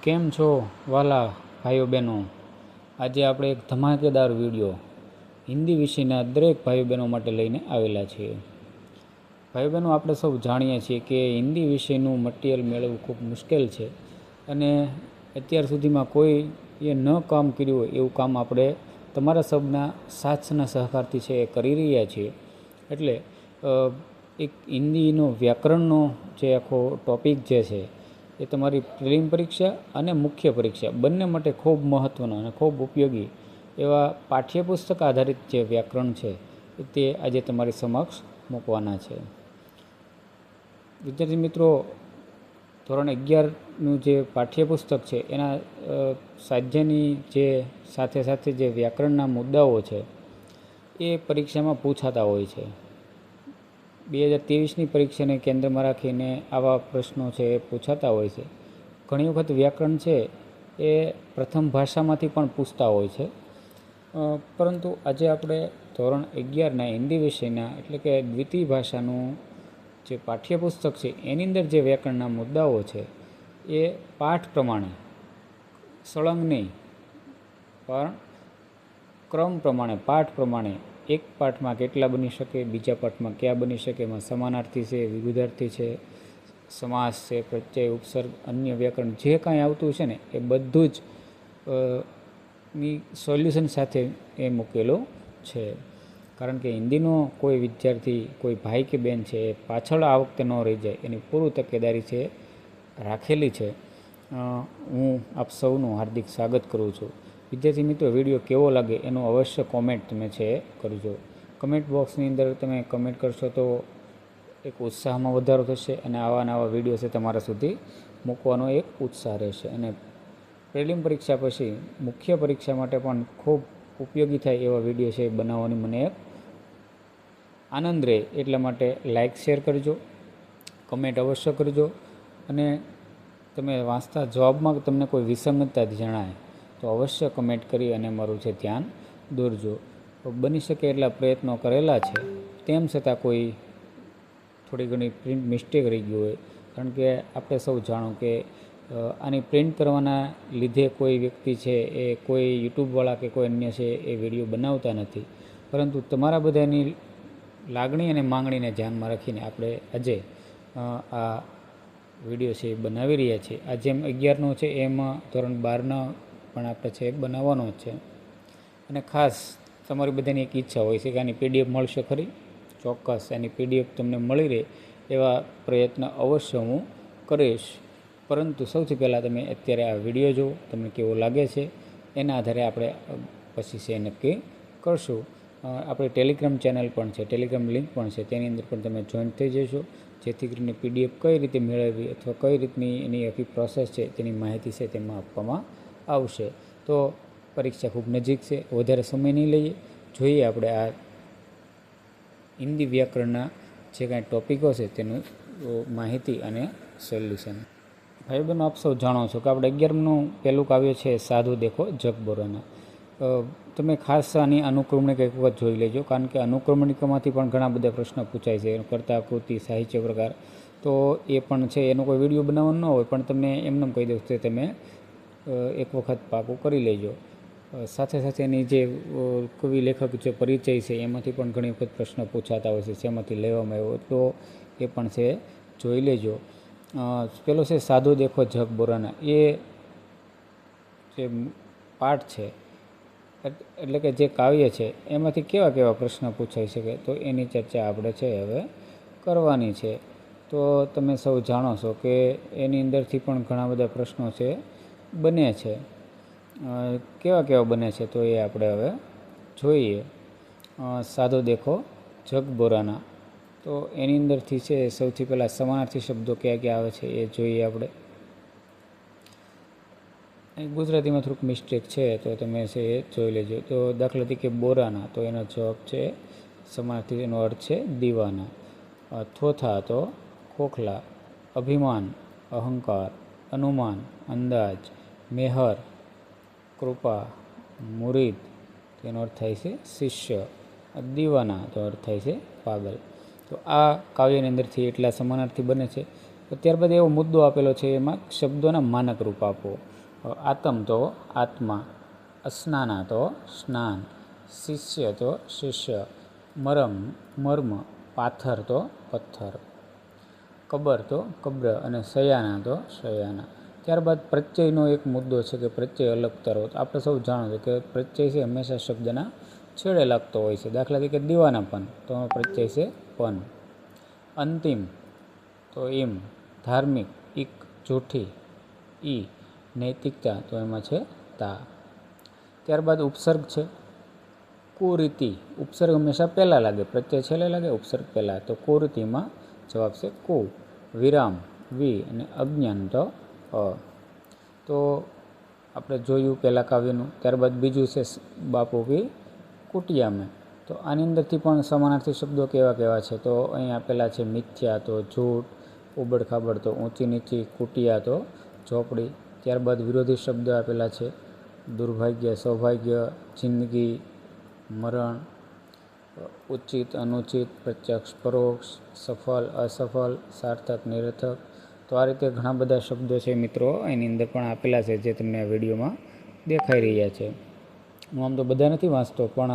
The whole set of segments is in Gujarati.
કેમ છો વાલા ભાઈઓ બહેનો? આજે આપણે એક ધમાકેદાર વિડીયો હિન્દી વિષયના દરેક ભાઈઓ બહેનો માટે લઈને આવેલા છીએ. ભાઈઓ બહેનો, આપણે સૌ જાણીએ છીએ કે હિન્દી વિષયનું મટીરિયલ મેળવવું ખૂબ મુશ્કેલ છે અને અત્યાર સુધીમાં કોઈ એ ન કામ કર્યું હોય એવું કામ આપણે તમારા સૌના સાથના સહકારથી છે એ કરી રહ્યા છીએ. એટલે એક હિન્દીનો વ્યાકરણનો જે આખો ટૉપિક જે છે એ તમારી પ્રિલિમ પરીક્ષા અને મુખ્ય પરીક્ષા બંને માટે ખૂબ મહત્ત્વનો અને ખૂબ ઉપયોગી એવા પાઠ્યપુસ્તક આધારિત જે વ્યાકરણ છે તે આજે તમારી સમક્ષ મૂકવાના છે. વિદ્યાર્થી મિત્રો, ધોરણ 11નું જે પાઠ્યપુસ્તક છે એના સ્વાધ્યાયની જે સાથે સાથે જે વ્યાકરણના મુદ્દાઓ છે એ પરીક્ષામાં પૂછાતા હોય છે. 2023ની પરીક્ષાને કેન્દ્રમાં રાખીને આવા પ્રશ્નો છે એ પૂછાતા હોય છે. ઘણી વખત વ્યાકરણ છે એ પ્રથમ ભાષામાંથી પણ પૂછતા હોય છે, પરંતુ આજે આપણે ધોરણ 11ના હિન્દી વિષયના એટલે કે દ્વિતીય ભાષાનું જે પાઠ્યપુસ્તક છે એની અંદર જે વ્યાકરણના મુદ્દાઓ છે એ પાઠ પ્રમાણે, સળંગ નહીં પણ ક્રમ પ્રમાણે, પાઠ પ્રમાણે એક પાઠમાં કેટલા બની શકે, બીજા પાઠમાં ક્યાં બની શકે, એમાં સમાનાર્થી છે, વિરુદ્ધાર્થી છે, સમાસ છે, પ્રત્યય, ઉપસર્ગ, અન્ય વ્યાકરણ જે કાંઈ આવતું છે ને એ બધું જ ની સોલ્યુશન સાથે એ મૂકેલો છે. કારણ કે હિન્દીનો કોઈ વિદ્યાર્થી, કોઈ ભાઈ કે બહેન છે એ પાછળ આ વખતે ન રહી જાય એની પૂરું તકેદારી છે રાખેલી છે. હું આપ સૌનું હાર્દિક સ્વાગત કરું છું. વિદ્યાર્થી મિત્રો, વિડીયો કેવો લાગે એનું અવશ્ય કોમેન્ટ તમે છે કરજો. કમેન્ટ બોક્સની અંદર તમે કમેન્ટ કરશો તો એક ઉત્સાહમાં વધારો થશે અને આવા નવા વિડીયો છે તમારા સુધી મૂકવાનો એક ઉત્સાહ રહેશે. અને પ્રિલિમ પરીક્ષા પછી મુખ્ય પરીક્ષા માટે પણ ખૂબ ઉપયોગી થાય એવા વિડીયો છે બનાવવાની મને એક આનંદ રહે. એટલા માટે લાઇક શેર કરજો, કમેન્ટ અવશ્ય કરજો અને તમે વાંચતા જવાબમાં તમને કોઈ વિસંગતતા જણાય તો અવશ્ય કમેન્ટ કરી અને મારું છે ધ્યાન દોરજો. બની શકે એટલા પ્રયત્નો કરેલા છે, તેમ છતાં કોઈ થોડી ઘણી પ્રિન્ટ મિસ્ટેક રહી ગઈ હોય, કારણ કે આપણે સૌ જાણો કે આની પ્રિન્ટ કરવાના લીધે કોઈ વ્યક્તિ છે એ કોઈ યુટ્યુબવાળા કે કોઈ અન્ય છે એ વિડીયો બનાવતા નથી, પરંતુ તમારા બધાની લાગણી અને માંગણીને ધ્યાનમાં રાખીને આપણે આજે આ વિડીયો છે એ બનાવી રહ્યા છીએ. આ જેમ 11નો છે એમાં ધોરણ 12ના પણ આપણે છે બનાવવાનો જ છે. અને ખાસ તમારી બધાની એક ઈચ્છા હોય છે કે આની પીડીએફ મળશે ખરી. ચોક્કસ એની પીડીએફ તમને મળી રહે એવા પ્રયત્ન અવશ્ય હું કરીશ. પરંતુ સૌથી પહેલાં તમે અત્યારે આ વિડીયો જુઓ, તમને કેવો લાગે છે એના આધારે આપણે પછી છે નક્કી કરશું. આપણે ટેલિગ્રામ ચેનલ પણ છે, ટેલિગ્રામ લિંક પણ છે, તેની અંદર પણ તમે જોઈન્ટ થઈ જશો, જેથી કરીને પીડીએફ કઈ રીતે મેળવવી અથવા કઈ રીતની એની આખી પ્રોસેસ છે તેની માહિતી છે તેમાં આપવામાં આવશે. તો પરીક્ષા ખૂબ નજીક છે, વધારે સમય નહીં લઈએ, જોઈએ આપણે આ હિન્દી વ્યાકરણના જે કાંઈ ટૉપિકો છે તેનું માહિતી અને સોલ્યુશન. ભાઈ બહેનો, આપ સૌ જાણો છો કે આપણે 11નું પહેલું કાવ્ય છે સાધુ દેખો જગ બોરાના. તમે ખાસ આની અનુક્રમણિકા એક વખત જોઈ લેજો, કારણ કે અનુક્રમણિકામાંથી પણ ઘણા બધા પ્રશ્નો પૂછાય છે. કર્તા, કૃતિ, સાહિત્ય પ્રકાર, તો એ પણ છે. એનો કોઈ વિડીયો બનાવવાનો ન હોય પણ તમને એમને કહી દઉં કે તમે એક વખત પાકું કરી લેજો. સાથે સાથે એની જે કવિ લેખક જે પરિચય છે એમાંથી પણ ઘણી વખત પ્રશ્નો પૂછાતા હોય છે, શેમાંથી લેવામાં આવ્યો તો એ પણ છે જોઈ લેજો. પેલો છે સાધુ દેખો જગ બોરાના. એ જે પાઠ છે એટલે કે જે કાવ્ય છે એમાંથી કેવા કેવા પ્રશ્ન પૂછાઈ શકે તો એની ચર્ચા આપણે છે હવે કરવાની છે. તો તમે સૌ જાણો છો કે એની અંદરથી પણ ઘણા બધા પ્રશ્નો છે બને છે. કેવા કેવા બને છે તો એ આપણે હવે જોઈએ. સાધુ દેખો જગ બોરાના, તો એની અંદરથી છે સૌથી પહેલાં સમાનાર્થી શબ્દો કયા કયા આવે છે એ જોઈએ આપણે. ગુજરાતીમાં થોડુંક મિસ્ટેક છે તો તમે છે એ જોઈ લેજો. તો દાખલા તરીકે બોરાના, તો એનો જવાબ છે સમાનાર્થી, એનો અર્થ છે દીવાના. થોથા તો ખોખલા. અભિમાન અહંકાર. અનુમાન અંદાજ. મેહર કૃપા. મુરીદ તેનો અર્થ થાય છે શિષ્ય. દીવાના તો અર્થ થાય છે પાગલ. તો આ કાવ્યની અંદરથી એટલા સમાનાર્થી બને છે. તો ત્યારબાદ એવો મુદ્દો આપેલો છે, એમાં શબ્દોના માનક રૂપ આપો. આતમ તો આત્મા, અસ્નાના તો સ્નાન, શિષ્ય તો શિષ્ય, મર્મ પાથર તો પથ્થર, કબર તો કબ્ર અને શયાના તો શયાના. ત્યારબાદ પ્રત્યયનો એક મુદ્દો છે કે પ્રત્યય અલગ તરો. આપણે સૌ જાણો છો કે પ્રત્યય છે હંમેશા શબ્દના છેડે લાગતો હોય છે. દાખલા તરીકે દીવાના પન તો પ્રત્યય છે પન. અંતિમ તો એમ, ધાર્મિક ઇક, જૂઠી ઈ, નૈતિકતા તો એમાં છે તા. ત્યારબાદ ઉપસર્ગ છે કુરીતિ. ઉપસર્ગ હંમેશા પહેલાં લાગે, પ્રત્યય છેલ્લે લાગે, ઉપસર્ગ પહેલાં. તો કુરીતિમાં જવાબ છે કુ. વિરામ વી અને અજ્ઞાન તો અ. તો આપણે જોયું પહેલાં કાવ્યનું. ત્યારબાદ બીજું છે બાપુ કી કુટિયા મેં. તો આની અંદરથી પણ સમાનાર્થી શબ્દો કેવા કેવા છે તો અહીં આપેલા છે મિથ્યા તો જૂઠ, ઉબડખાબડ તો ઊંચી નીચી, કુટિયા તો ઝોપડી. ત્યારબાદ વિરોધી શબ્દ આપેલા છે દુર્ભાગ્ય, સૌભાગ્ય, જિંદગી, મરણ, ઉચિત, અનુચિત, પ્રત્યક્ષ, પરોક્ષ, સફળ, અસફળ, સાર્થક, નિરર્થક. તો આ રીતે ઘણા બધા શબ્દો છે મિત્રો એની અંદર પણ આપેલા છે જે તમને આ વિડીયોમાં દેખાઈ રહ્યા છે. હું આમ તો બધા નથી વાંચતો પણ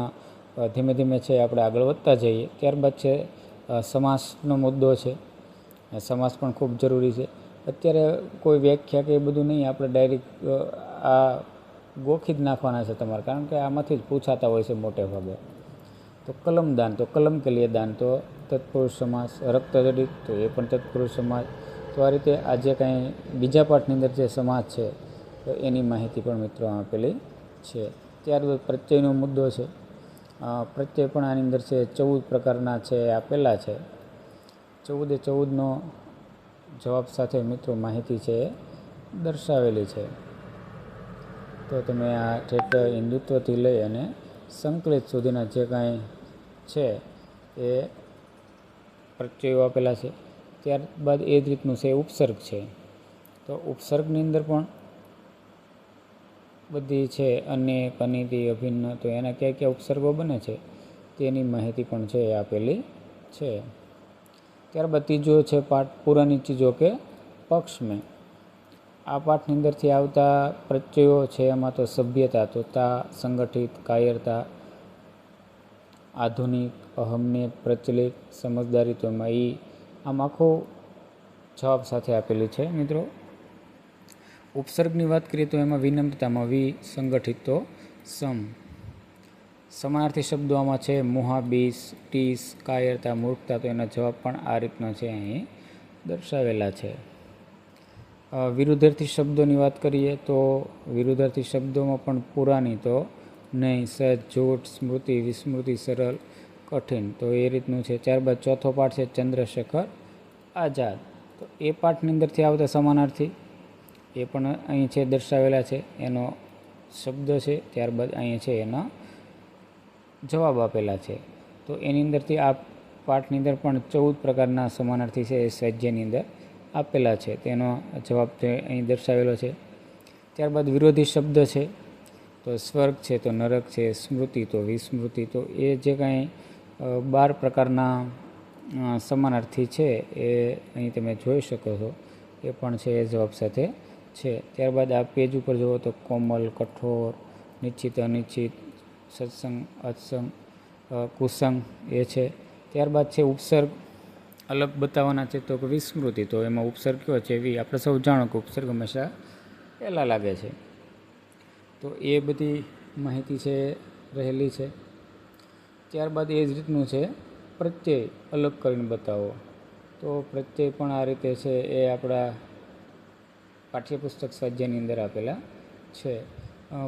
ધીમે ધીમે છે આપણે આગળ વધતા જઈએ. ત્યારબાદ છે સમાસનો મુદ્દો છે. સમાસ પણ ખૂબ જરૂરી છે. અત્યારે કોઈ વ્યાખ્યા કે એ બધું નહીં, આપણે ડાયરેક્ટ આ ગોખી જ નાખવાના છે તમારે, કારણ કે આમાંથી જ પૂછાતા હોય છે મોટે ભાગે. તો કલમદાન તો કલમ કે લીએ દાન તો તત્પુરુષ સમાસ, રક્તજડિત તો એ પણ તત્પુરુષ સમાસ. તો આ રીતે આ જે કાંઈ બીજા પાઠની અંદર જે સમાસ છે તો એની માહિતી પણ મિત્રો આપેલી છે. ત્યારબાદ પ્રત્યયનો મુદ્દો છે. પ્રત્યય પણ આની અંદર છે 14 પ્રકારના છે આપેલા છે. 14નો જવાબ સાથે મિત્રો માહિતી છે દર્શાવેલી છે. તો તમે આ ઠેઠ હિન્દુત્વથી લઈ અને સંકલિત સુધીના જે કાંઈ છે એ પ્રત્યયો આપેલા છે. ત્યારબાદ એ જ રીતનું છે ઉપસર્ગ છે. તો ઉપસર્ગની અંદર પણ બધી છે અનેક, અનિતિ, અભિન્ન તો એના ક્યાં ક્યાં ઉપસર્ગો બને છે તેની માહિતી પણ છે એ આપેલી છે. ત્યારબાદ ત્રીજો છે પાઠ પુરાની ચીજો કે પક્ષ મેં. આ પાઠની અંદરથી આવતા પ્રત્યયો છે એમાં તો સભ્યતા તો તા, સંગઠિત, કાયરતા, આધુનિક, અહમનિયત, પ્રચલિત, સમજદારી તો એમાં ઈ. આમ આખો જવાબ સાથે આપેલી છે મિત્રો. ઉપસર્ગની વાત કરીએ તો એમાં વિનમ્રતામાં વી, સંગઠિત તો સમ. સમાનાર્થી શબ્દો આમાં છે મુહાબીસ, ટીસ, કાયરતા, મૂર્ખતા તો એના જવાબ પણ આ રીતના છે અહીં દર્શાવેલા છે. વિરુદ્ધાર્થી શબ્દોની વાત કરીએ તો વિરુદ્ધાર્થી શબ્દોમાં પણ પુરાની તો નહીં, સહજ, જૂઠ, સ્મૃતિ, વિસ્મૃતિ, સરળ, કઠિન તો એ રીતનું છે. ત્યારબાદ ચોથો પાઠ છે ચંદ્રશેખર આઝાદ. તો એ પાઠની અંદરથી આવતા સમાનાર્થી એ પણ અહીં છે દર્શાવેલા છે. એનો શબ્દ છે, ત્યારબાદ અહીં છે એના જવાબ આપેલા છે. તો એની અંદરથી આ પાઠની અંદર પણ 14 પ્રકારના સમાનાર્થી છે એ સ્વાધ્યાયની અંદર આપેલા છે. તેનો જવાબ તે અહીં દર્શાવેલો છે. ત્યારબાદ વિરોધી શબ્દ છે તો સ્વર્ગ છે તો નરક છે, સ્મૃતિ તો વિસ્મૃતિ. તો એ જે કાંઈ 12 પ્રકારના સમાનાર્થી છે એ અહીં તમે જોઈ શકો છો. એ પણ છે એ જવાબ સાથે છે. ત્યારબાદ આ પેજ ઉપર જુઓ તો કોમલ, કઠોર, નિશ્ચિત, અનિશ્ચિત, સત્સંગ, અસંગ, કુસંગ એ છે. ત્યારબાદ છે ઉપસર્ગ અલગ બતાવવાના છે તો વિસ્મૃતિ તો એમાં ઉપસર્ગ કયો છે વી. આપણે સૌ જાણો કે ઉપસર્ગ હંમેશા પહેલાં લાગે છે. તો એ બધી માહિતી છે રહેલી છે. ત્યારબાદ એ જ રીતનું છે પ્રત્યય અલગ કરીને બતાવો. તો પ્રત્યય પણ આ રીતે છે એ આપણા પાઠ્યપુસ્તક સ્વાધ્યાયની અંદર આપેલા છે.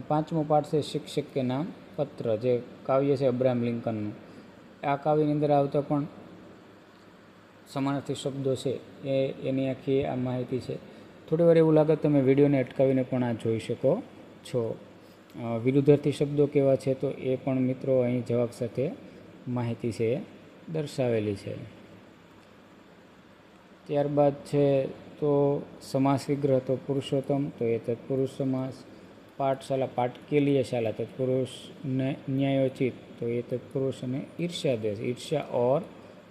પાંચમો પાઠ છે શિક્ષક કે નામ પત્ર, જે કાવ્ય છે અબ્રાહમ લિંકનનું. આ કાવ્યની અંદર આવતા પણ સમાનાર્થી શબ્દો છે એની આખી આ માહિતી છે. થોડી વાર એવું લાગે તમે વિડીયોને અટકાવીને પણ આ જોઈ શકો છો. વિરુદ્ધાર્થી શબ્દો કેવા છે તો એ પણ મિત્રો અહીં જવાબ સાથે માહિતી છે દર્શાવેલી છે. ત્યારબાદ છે તો સમાસ વિગ્રહ તો પુરુષોત્તમ તો એ તત્પુરુષ સમાસ. પાઠશાલા પાટકેલીય શાલા તત્પુરુષ, ન્યાયોચિત તો એ તત્પુરુષ અને ઈર્ષ્યાદેશ ઈર્ષ્યા ઓર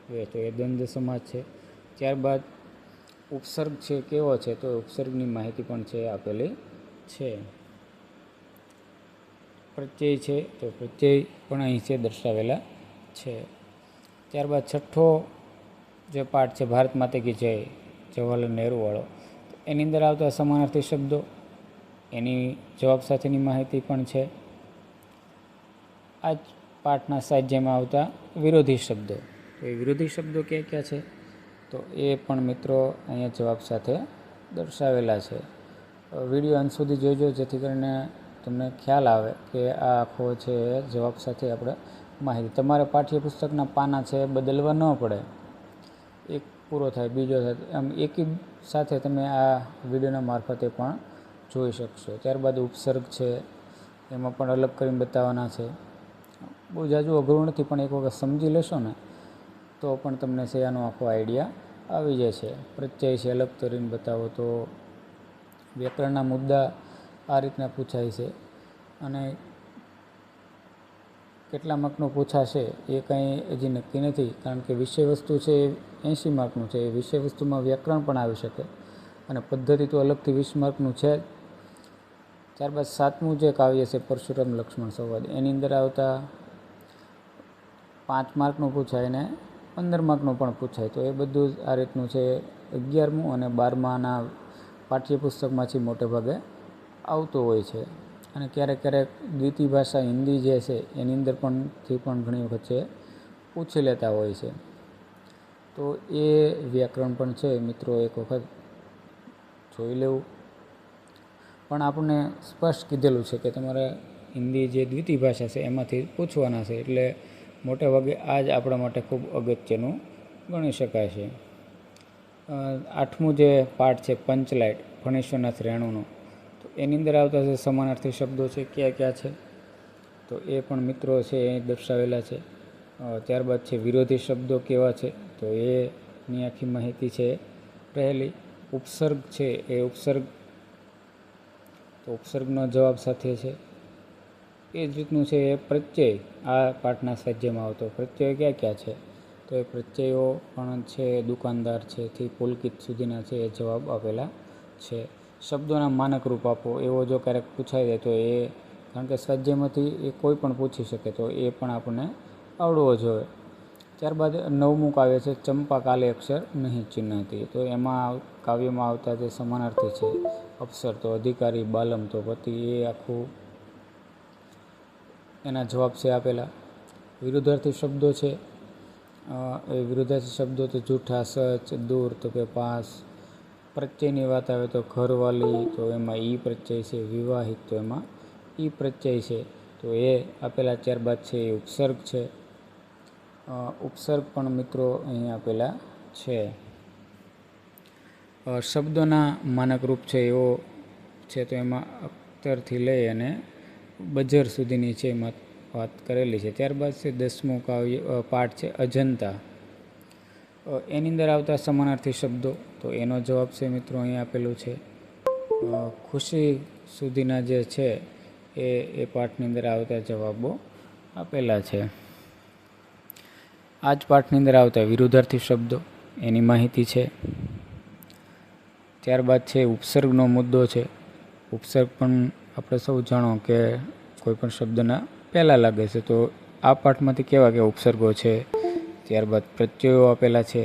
વે તો એ દ્વંદ્વ સમાસ છે. ત્યારબાદ ઉપસર્ગ છે કેવો છે તો ઉપસર્ગની માહિતી પણ છે આપેલી છે. પ્રત્યય છે તો પ્રત્યય પણ અહીં છે દર્શાવેલા છે. ત્યારબાદ છઠ્ઠો જે પાઠ છે ભારત માતા કી જય જવાહરલાલ નહેરુ વાળો, એની અંદર આવતા સમાનાર્થી શબ્દો, એની જવાબ સાથેની માહિતી પણ છે. આ જ પાઠના સ્વાધ્યાયમાં આવતા વિરોધી શબ્દો, તો એ વિરોધી શબ્દો ક્યાં ક્યાં છે તો એ પણ મિત્રો અહીંયા જવાબ સાથે દર્શાવેલા છે. વિડીયો અંત સુધી જોજો જેથી કરીને તમને ખ્યાલ આવે કે આ આખો છે જવાબ સાથે આપણે માહિતી, તમારે પાઠ્યપુસ્તકના પાના છે બદલવા ન પડે, એક પૂરો થાય બીજો થાય, આમ એકી સાથે તમે આ વિડીયોના મારફતે પણ જોઈ શકશો. ત્યારબાદ ઉપસર્ગ છે એમાં પણ અલગ કરીને બતાવવાના છે. બહુ જાજુ અઘરું નથી, પણ એક વખત સમજી લેશો ને તો પણ તમને છે આનો આખો આઈડિયા આવી જશે. પ્રત્યય છે અલગ કરીને બતાવો, તો વ્યાકરણના મુદ્દા આ રીતના પૂછાય છે અને કેટલા માર્કનું પૂછાશે એ કંઈ હજી નક્કી નથી, કારણ કે વિષય વસ્તુ છે એ 80 માર્કનું છે. એ વિષય વસ્તુમાં વ્યાકરણ પણ આવી શકે અને પદ્ધતિ તો અલગથી 20 માર્કનું છે જ. ત્યારબાદ 7મું જે કાવ્ય છે પરશુરામ લક્ષ્મણ સંવાદ, એની અંદર આવતા 5 માર્કનું પૂછાય ને 15 માર્કનું પણ પૂછાય, તો એ બધું જ આ રીતનું છે. 11મું અને 12માના પાઠ્યપુસ્તકમાંથી મોટે ભાગે આવતું હોય છે અને ક્યારેક ક્યારેક દ્વિતીય ભાષા હિન્દી જે છે એની અંદર પણ ઘણી વખત છે પૂછી લેતા હોય છે. તો એ વ્યાકરણ પણ છે મિત્રો એક વખત જોઈ લેવું. પણ આપણને સ્પષ્ટ કીધેલું છે કે તમારે હિન્દી જે દ્વિતીય ભાષા છે એમાંથી પૂછવાના છે, એટલે મોટે ભાગે આ જ આપણા માટે ખૂબ અગત્યનું ગણી શકાય છે. 8મું જે પાઠ છે પંચલાઇટ ફણેશ્વરનાથ રેણુનો, તો એની અંદર આવતા જે સમાનાર્થી શબ્દો છે ક્યાં ક્યાં છે તો એ પણ મિત્રો છે એ દર્શાવેલા છે. ત્યારબાદ છે વિરોધી શબ્દો કેવા છે તો એની આખી માહિતી છે રહેલી. ઉપસર્ગ છે એ ઉપસર્ગનો જવાબ સાથે છે. એ જ રીતનું છે એ પ્રત્યય, આ પાઠના સ્વાધ્યાયમાં આવતો પ્રત્યય ક્યાં ક્યાં છે તો એ પ્રત્યયો પણ છે દુકાનદાર છે થી પુલકિત સુધીના છે એ જવાબ આપેલા છે. શબ્દોના માનક રૂપ આપો, એવો જો ક્યારેક પૂછાઈ જાય તો એ, કારણ કે સ્વાધ્યાયમાંથી એ કોઈ પણ પૂછી શકે તો એ પણ આપણને આવડવો જોઈએ. ત્યારબાદ 9મું કાવ્ય છે ચંપા કાલે અક્ષર નહીં ચિહ્નાતી, તો એમાં કાવ્યમાં આવતા જે સમાનાર્થી છે અક્ષર તો અધિકારી, બાલમ તો પતિ, એ આખું એના જવાબ છે આપેલા. વિરુદ્ધાર્થી શબ્દો છે એ વિરુદ્ધાર્થી શબ્દો તો જૂઠા, સચ, દૂર તો કે પાસ. પ્રત્યયની વાત આવે તો ઘરવાલી, તો એમાં ઈ પ્રત્યય છે. વિવાહિત તો એમાં ઈ પ્રત્યય છે, તો એ આપેલા. ત્યારબાદ છે એ ઉપસર્ગ છે. ઉપસર્ગ પણ મિત્રો અહીં આપેલા છે. શબ્દોના માનક રૂપ છે એવો છે, તો એમાં અખ્તરથી લઈ અને બજર સુધીની છે એમાં વાત કરેલી છે. ત્યારબાદ છે 10મું કાવ્ય પાઠ છે અજંતા, એની અંદર આવતા સમાનાર્થી શબ્દો, તો એનો જવાબ છે મિત્રો અહીં આપેલું છે. ખુશી સુધીના જે છે એ પાઠની અંદર આવતા જવાબો આપેલા છે. આ જ પાઠની અંદર આવતા વિરુદ્ધાર્થી શબ્દો, એની માહિતી છે. ત્યારબાદ છે ઉપસર્ગનો મુદ્દો છે. ઉપસર્ગ પણ આપણે સૌ જાણો કે કોઈ પણ શબ્દના પહેલાં લાગે છે, તો આ પાઠમાંથી કેવા કેવા ઉપસર્ગો છે. ત્યારબાદ પ્રત્યયો આપેલા છે.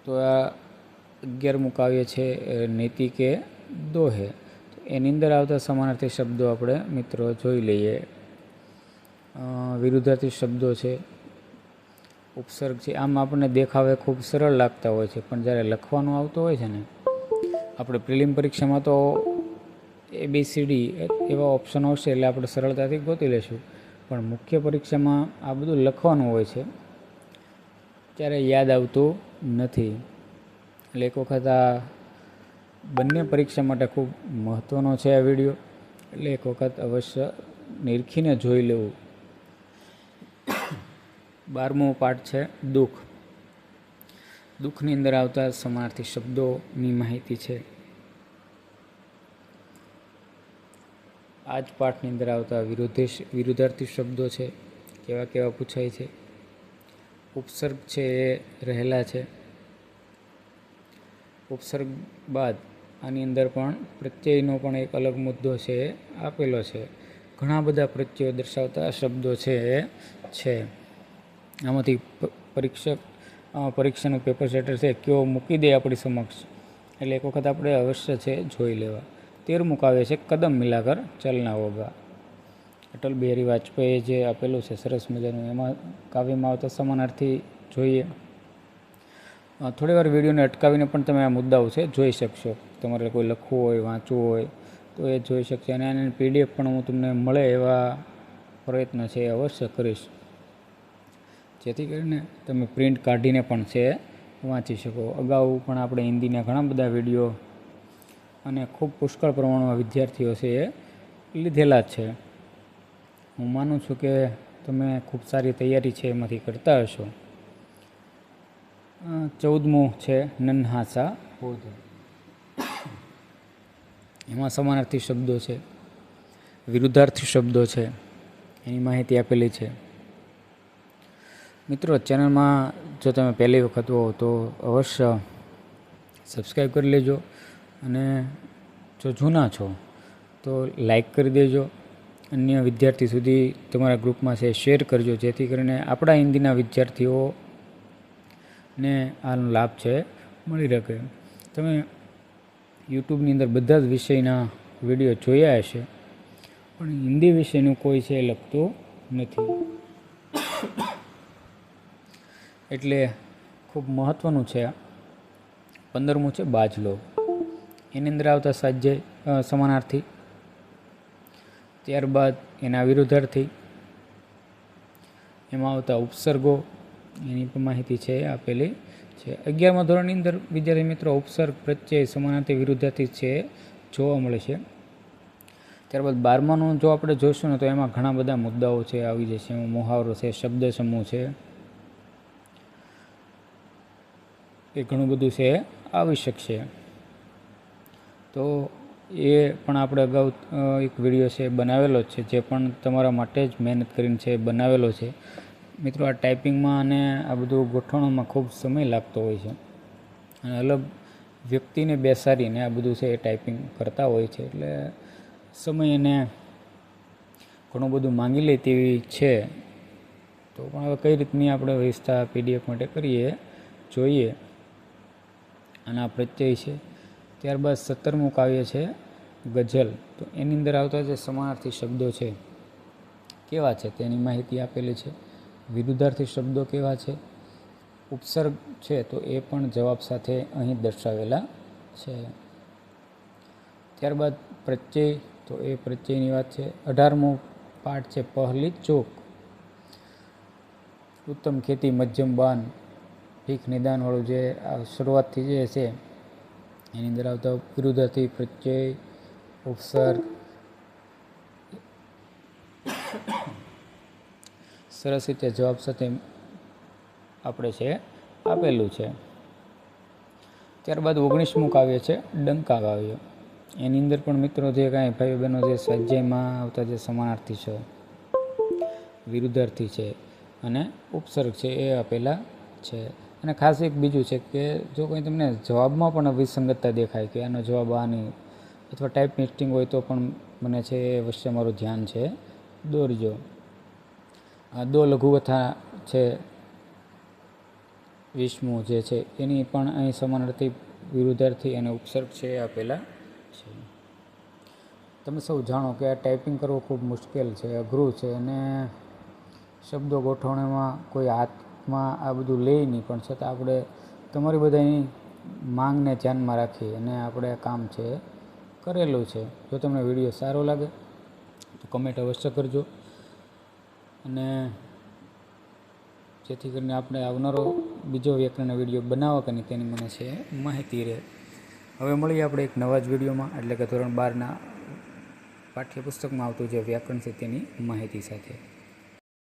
તો આ 11મું કાવ્ય છે નીતિ કે દોહે, તો એની અંદર આવતા સમાનાર્થી શબ્દો આપણે મિત્રો જોઈ લઈએ. વિરુદ્ધાર્થી શબ્દો છે, ઉપસર્ગ છે. આમ આપણને દેખાવે ખૂબ સરળ લાગતા હોય છે, પણ જ્યારે લખવાનું આવતું હોય છે ને, આપણે પ્રિલિમ પરીક્ષામાં તો ABCD એવા ઓપ્શન આવશે એટલે આપણે સરળતાથી ગોતી લઈશું, પણ મુખ્ય પરીક્ષામાં આ બધું લખવાનું હોય છે ત્યારે યાદ આવતું નથી. એટલે એક વખત આ બંને પરીક્ષા માટે ખૂબ મહત્ત્વનો છે આ વિડીયો, એટલે એક વખત અવશ્ય નિરખીને જોઈ લેવું. 12મું પાઠ છે દુઃખ. દુઃખની અંદર આવતા સમાનાર્થી શબ્દોની માહિતી છે. આ જ પાઠની અંદર આવતા વિરુદ્ધાર્થી શબ્દો છે, કેવા કેવા પૂછાય છે. ઉપસર્ગ છે એ રહેલા છે. ઉપસર્ગ બાદ આની અંદર પણ પ્રત્યયનો પણ એક અલગ મુદ્દો છે આપેલો છે. ઘણા બધા પ્રત્યયો દર્શાવતા શબ્દો છે. આમાંથી પરીક્ષાનું પેપર સેટર છે કયો મૂકી દે આપણી સમક્ષ, એટલે એક વખત આપણે અવશ્ય છે જોઈ લેવા. 13મું કાવ્ય છે કદમ મિલાકર ચલના હોગા. અટલ બિહારી વાજપેયી જે આપેલું છે સરસ મજાનું, એમાં કાવ્યમાં આવતા સમાનાર્થી જોઈએ. થોડી વાર વિડીયોને અટકાવીને પણ તમે આ મુદ્દાઓ છે જોઈ શકશો. તમારે કોઈ લખવું હોય, વાંચવું હોય તો એ જોઈ શકશો. અને આની PDF પણ હું તમને મળે એવા પ્રયત્ન છે એ અવશ્ય કરીશ, જેથી કરીને તમે પ્રિન્ટ કાઢીને પણ છે વાંચી શકો. અગાઉ પણ આપણે હિન્દીના ઘણા બધા વિડીયો અને ખૂબ પુષ્કળ પ્રમાણમાં વિદ્યાર્થીઓ છે એ લીધેલા જ છે. હું માનું છું કે તમે ખૂબ સારી તૈયારી છે એમાંથી કરતા હશો. 14મું છે નન્હાસા પૌધા. એમાં સમાનાર્થી શબ્દો છે, વિરુદ્ધાર્થી શબ્દો છે, એની માહિતી આપેલી છે. મિત્રો, ચેનલમાં જો તમે પહેલી વખત હો તો અવશ્ય સબસ્ક્રાઈબ કરી લેજો, અને જો જૂના છો તો લાઈક કરી દેજો. અન્ય વિદ્યાર્થી સુધી તમારા ગ્રુપમાં છે શેર કરજો, જેથી કરીને આપણા હિન્દીના વિદ્યાર્થીઓને આનો લાભ છે મળી રહે. તમે યુટ્યુબની અંદર બધા જ વિષયના વિડીયો જોયા હશે, પણ હિન્દી વિષયનું કોઈ છે લખતું નથી. એટલે ખૂબ મહત્ત્વનું છે. 15મું છે બાજલો. એની અંદર આવતા સ્વાધ્યાય સમાનાર્થી, ત્યારબાદ એના વિરુદ્ધાર્થી, એમાં આવતા ઉપસર્ગો, એની પણ માહિતી છે આપેલી છે. 11મા ધોરણની અંદર વિદ્યાર્થી મિત્રો ઉપસર્ગ, પ્રત્યય, સમાનાર્થી, વિરુદ્ધાર્થી છે જોવા મળે છે. ત્યારબાદ 12માનું જો આપણે જોઈશું ને તો એમાં ઘણા બધા મુદ્દાઓ છે આવી જશે. એમાં મુહાવરો છે, શબ્દ સમૂહ છે, એ ઘણું બધું છે આવી શકશે. તો એ પણ આપણે અગાઉ એક વિડીયો છે બનાવેલો જ છે, જે પણ તમારા માટે જ મહેનત કરીને છે બનાવેલો છે. મિત્રો, આ ટાઈપિંગમાં અને આ બધું ગોઠવણમાં ખૂબ સમય લાગતો હોય છે, અને અલગ વ્યક્તિને બેસાડીને આ બધું છે એ ટાઈપિંગ કરતા હોય છે, એટલે સમય એને ઘણું બધું માંગી લે તેવી છે. તો પણ હવે કઈ રીતની આપણે વ્યવસ્થા PDF માટે કરીએ જોઈએ. અને આ પ્રત્યય છે. ત્યારબાદ 17મું કાવ્ય છે ગઝલ. તો એની અંદર આવતા જે સમાનાર્થી શબ્દો છે કેવા છે તેની માહિતી આપેલી છે. વિરુદ્ધાર્થી શબ્દો કેવા છે, ઉપસર્ગ છે તો એ પણ જવાબ સાથે અહીં દર્શાવેલા છે. ત્યારબાદ પ્રત્યય, તો એ પ્રત્યયની વાત છે. 18મો પાઠ છે પહેલી ચોક. ઉત્તમ ખેતી, મધ્યમ બાન, ભીખ નિદાનવાળું જે આ શરૂઆતથી જે છે એની અંદર આવતા વિરુદ્ધાર્થી, પ્રત્યય, ઉપસર્ગ સરસ રીતે જવાબ સાથે આપણે છે આપેલું છે. ત્યારબાદ 19મું કાવ્ય છે ડંકા કાવ્ય. એની અંદર પણ મિત્રો જે કાંઈ ભાઈઓ બહેનો જે સ્વાધ્યાયમાં આવતા જે સમાનાર્થી છે, વિરુદ્ધાર્થી છે અને ઉપસર્ગ છે એ આપેલા છે. અને ખાસ એક બીજું છે કે જો કંઈ તમને જવાબમાં પણ વિસંગતતા દેખાય કે આનો જવાબ આની અથવા ટાઈપ મિસ્ટેક હોય તો પણ મને છે એ અવશ્ય મારું ધ્યાન છે દોરજો. દો લઘુકથા છે 20મું જે છે એની પણ અહીં સમાનાર્થી, વિરુદ્ધાર્થી અને ઉપસર્ગ છે એ આપેલા છે. તમે સૌ જાણો કે આ ટાઈપિંગ કરવું ખૂબ મુશ્કેલ છે, અઘરું છે, અને શબ્દો ગોઠવણીમાં કોઈ હાથમાં આ બધું લે નહીં, પણ છતાં આપણે તમારી બધાની માંગને ધ્યાનમાં રાખી અને આપણે કામ છે કરેલું છે. જો તમને વિડીયો સારો લાગે તો કમેન્ટ અવશ્ય કરજો, અને જેથી કરીને આપણે આવનારો બીજો વ્યાકરણનો વિડીયો બનાવવા કે નહીં તેની મને છે માહિતી રહે. હવે મળીએ આપણે એક નવા જ વિડીયોમાં, એટલે કે ધોરણ 12ના પાઠ્યપુસ્તકમાં આવતું જે વ્યાકરણ છે તેની માહિતી સાથે.